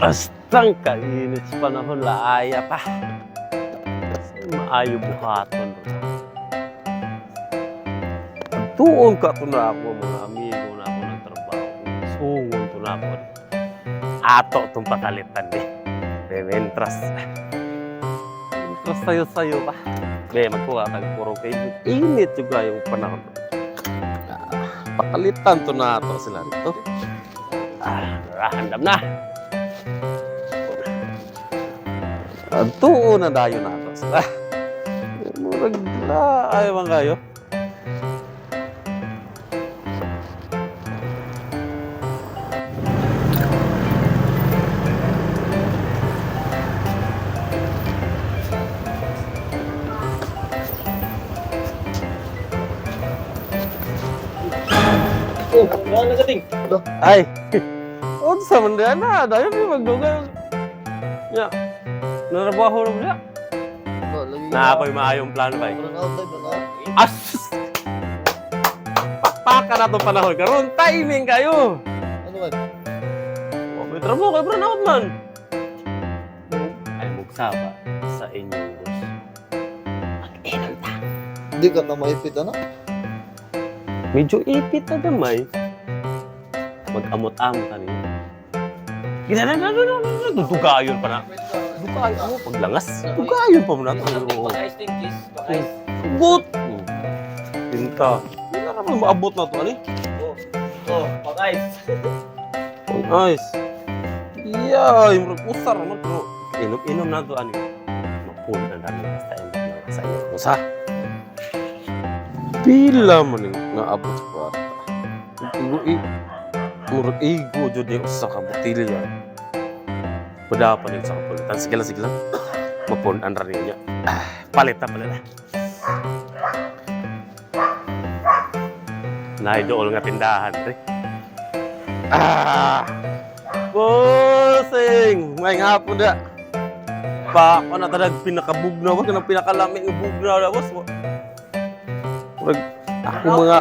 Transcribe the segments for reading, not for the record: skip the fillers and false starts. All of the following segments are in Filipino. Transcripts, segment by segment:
Bastang kainit sa panahon, laaya pa. Maayo buhaton. Tuon ka to na ako, mga amigo na ako ng trabaho. Sungon to na ako. Ato itong pakalitan eh. Mentras sayo pa. Magkuha kang puro kayo. Init juga yung panahon. Pakalitan to na ato sila rito. Handam na. Tuon na dayo na ato sila. Murag na ayaw man kayo. Oh, wala nagating. Ay, unsa man diyan na, dayon ni magdugal. Ya. Narabaho ro siya. Na ako'y maayong plano ba? As! Pakpaka na itong panahon. Karoon, timing kayo. Ano ba? Oh, may trabaho kayo, burnout man. Ay, mugsaba sa inyong boss. Mag-inom ta. Hindi ka na maipit, ano? Medyo ipit na damay. Mag-amot-amot ka niyo. Dugayon pa na. Dugayon, paglangas. Dugayon pa mo na. Pag-ice ting cheese. Pag-ice. Good! Pinta. Hindi na naman maabot na ito, ano? Oh, pag-ice. Nice. Iya, yung usar naman. Pero inom na ito, ano? Mapunta na rin basta yung sa inyo. Usa. Pila mo ning naabot sa kwarta. Murag igo jud ni usa ka botilya. Kuda pa rin sa kapulitan. Sige lang. Mapundan ra niya. Palit na. Naidool nga tindahan, pre. Bossing! May hapon da. Pa, ano tadag pinakabugnaw, wag nang pinakalamig ng bugnaw na, boss. Murag ako mga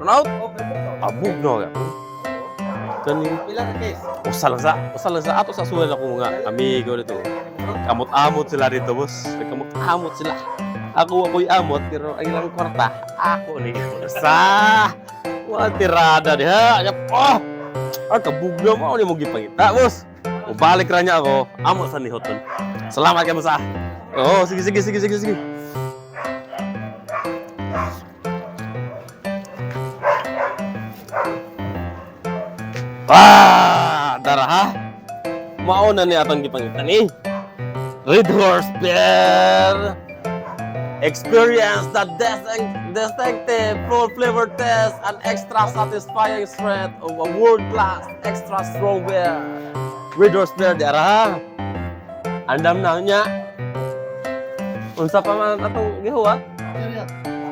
burnout. Bugnaw ka. Kani Ilang ka case? Usa lang sa ato sa suwal ako mga amigo dito. Kamot-amot sila dito, boss. Kamot-amot sila. Ako'y amot pero ang ilang kwarta ako ni sa wala tirada diha. Oh! Kabugnaw mo ni mo gipangita, boss. Balik ra niya ako. Amot sa nihoton. Salamat kay boss. Oh, sige. Dara ha? Mauna ni atong gipangitan eh. Red Horse Beer! Experience the distinctive full flavor taste and extra satisfying strength of a world-class extra strong beer. Red Horse Beer, dara ha? Andam na niya. Unsa pa man atong gihuwat?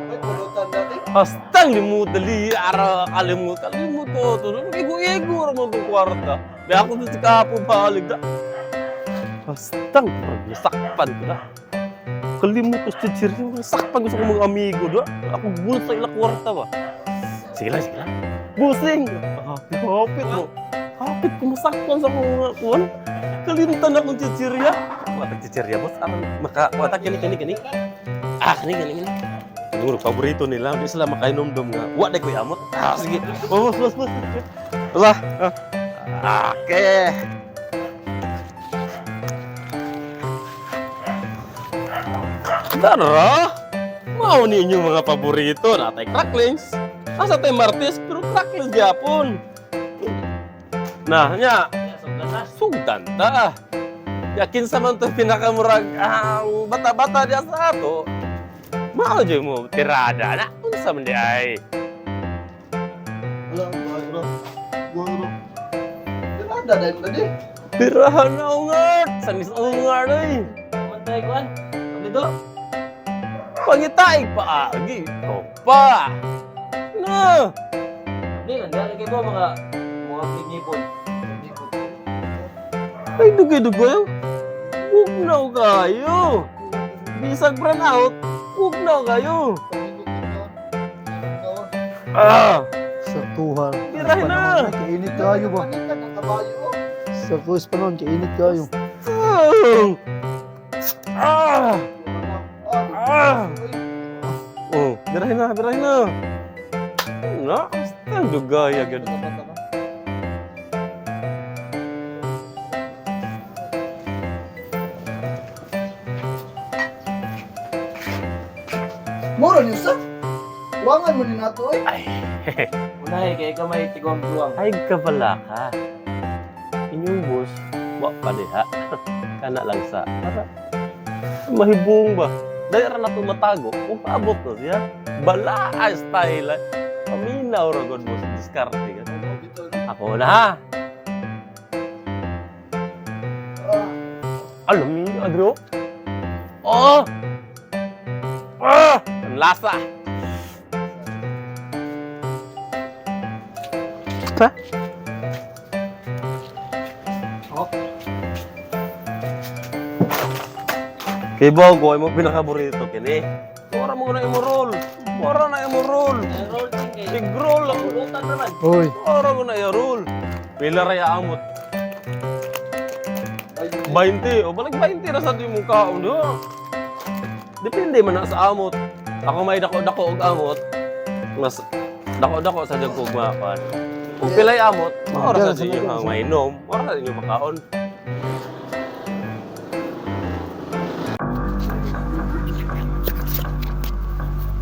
May pulutan dati. Hastang limut dali ara kalimut ko to. Igo ra mo tong kwarta. May ako dito kapo balig da. Hastang sakpan ko na. Kalimut ko sa chirri, sakpan ko sa mga amigo da. Ako bulsa ila kwarta ba. Sige lang. Busing. Hapit mo. Hapit ko masakpan sa mga kuwan. Kalimtan akong chichirya. Watag chichirya boss. Watag kani. Kani. Siguro, paborito nila. Hindi sila makainom-dom nga. Wala ko'y amot. Sige. Boss. Wala. Okay. Tara. Mau ninyo mga paborito. Natay cracklings. Asa tayo martes, pero cracklings gyapon. Nah, nya. Sugdan ta. Yakin sa man to pinakamurag ang bata-bata diya sa ato. Mau aja mo tirada na unsa man di ay. Wala. Tirada dahil tadi. Tirahan na ungat. Sanis ungat ay. Mantay kuan. Kami do. Pangitaig pa agi. Pa. Na. Di lang kay mo mga pinipon. Ay dugay-dugay. Bugnaw kayo. Bisag burnout. Bugnaw kayo. Sa Tuhan. Tirahin na. Kainit tayo ba? Sa kuis pa noon, kainit kayo. Ah! Ah! Oh, birahin na, birahin na. Na, basta dugaya gud. Mura niyo sa? Buwangan mo ni nato eh. Ay, Unay, kaya ka may tigwang-duwang. ay kabala ka. Inyong boss, wa pa diha. Kana lang sa para mahibong ba. Dahil ra na tumatago, kung paabot na siya. Bala ay style. Paminaw ra gud boss, diskarte ka. Ako na ha. Alam niyo, Adro? Oh! Ah! Ang lasa! Ha? Oh. Kay Bogo, ay mo pinakaborito kini. Mura mo na i-roll. Mura na i-roll. Ang roll din kayo. I-roll lang. Pulutan naman. Uy, Mura mo na i-roll. Pila raya amot. 20. O balag 20 na sa mong kaon. No? Depende man na sa amot. Ako may dako-dako og amot. Mas dako-dako sa dagkog mapan. Kung pilay amot, maura sa inyo ang mainom. Maura sa inyo makaon.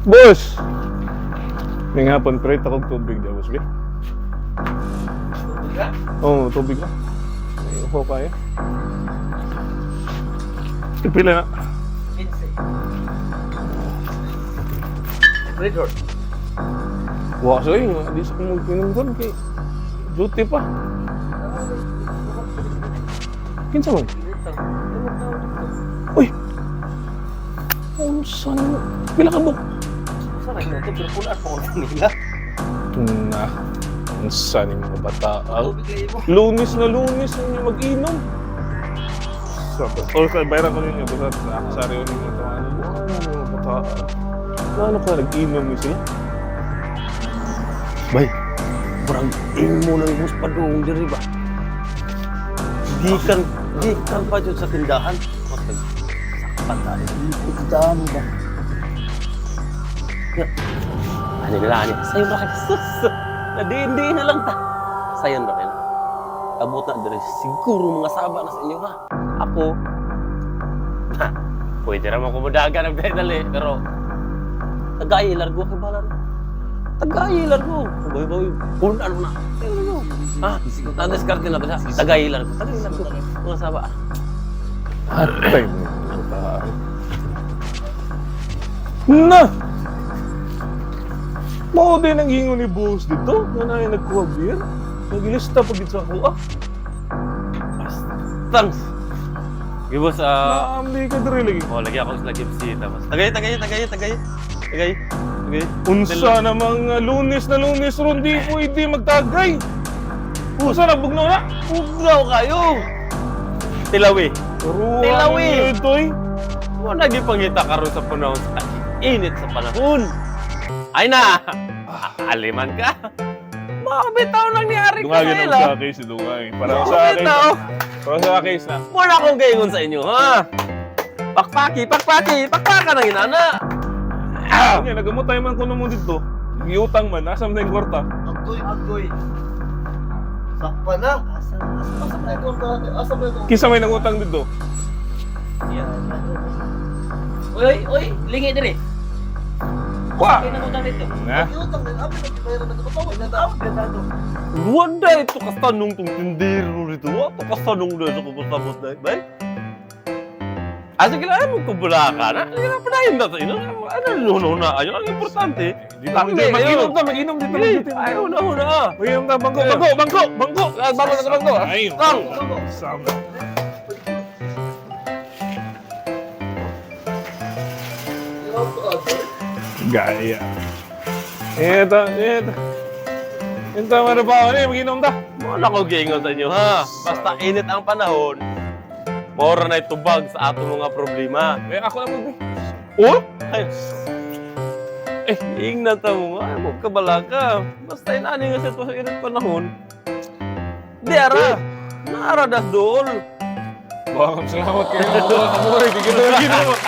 Boss! May hapon, pre, takog tubig daw, boss, be. Oo, tubig na. May upo kaya. Ipila na. Red Horse. Wala sa iyo, di sa kung magpinom doon, kay duty pa. Kinsa man? Uy! Ano saan? Pila ka buk? Sarap na ito, pero pulaan pa ko nila. Na, ang saan yung mga bata? Tubig kayo mo. Lunis na mag-inom. Sabi, o kaya bayaran ko ninyo, basta sa ariyo ninyo ito, ano yung mga bata? Ano ka, nag-inom niyo siya? Bay, parang imo ng bus pa doon diri ba? Di kan pa dyan sa tindahan. Sakpan tayo. ikutaan mo ba? Ano nila, ano? Sayon na kayo. Sus! Nadi-hindi na lang ta. Sayon na kayo. Abot na diri. Siguro mga saba na sa inyo ha. Ako, ha, pwede naman kumudaga ng pedal eh. Pero, tagay, largo ko bala na. Tagay, largo. Bawi-bawi. Punan mo na. Ha? Nandescarte na ito ha. Tagay, largo. Tagay, largo. Mga saba. Atay mo sa tayo. Na! Mao din ang ingon ni boss dito. Muna yung nagkuha beer. Nagilista pa dito sa kuha. Thanks. Gibos, Naamli ka diri lagi. oh, lagi ako sa gipsi. Tapos, tagay. Unsa namang lunes na lunes ron di pwede magtagay. Unsa na bugnaw na? Ugraw kayo! Tilawi. Tilawi! Ito eh. Mo nagipangita karon sa panahon sa init sa panahon. Ay na! Aliman ka! Makabitaw lang ni Ari Dungagin Kael, ang sa case si Dungay. Para sa akin. Makabitaw! Para sa case na. Muna akong gayon sa inyo, ha? Pakpaka ng inana! Kanya, nagamot tayo man kuno mo dito. Giutang man, asam na yung kwarta. Agoy. Sakpa na. Asa ba ito? Kisa may nangutang dito. Uy, lingi diri. Wa! Kaya nangutang dito. Na? Iutang din. Abi, nagkibayaran na kapatawag na daw. Wanda ito kastanong tong tindero rito. Wato kastanong na sa kukusabot na, bay? Asa kailangan mo kubula ka na? Panahin na tayo. Ano na? Ayun ang importante. Dito Takbi, mag-inom ayun. mag-inom dito. Ay, una. Mag-inom ta, bangko. Bangko! Bango na bangko! Ay, Tang! Sama. Gaya. Eto. Ito, ano pa ako mag-inom ta. Wala ko gingon sa inyo, ha? Basta init ang panahon, mora na itubag sa atong mga problema. Eh, ako na mo. Oh? Ay, ingnan ta mo nga, magkabala ka. Basta inani nga sa ito sa init panahon. Di ara, Naradas dol. Baka salamat kayo. Kamuri, bigyan na lagi naman.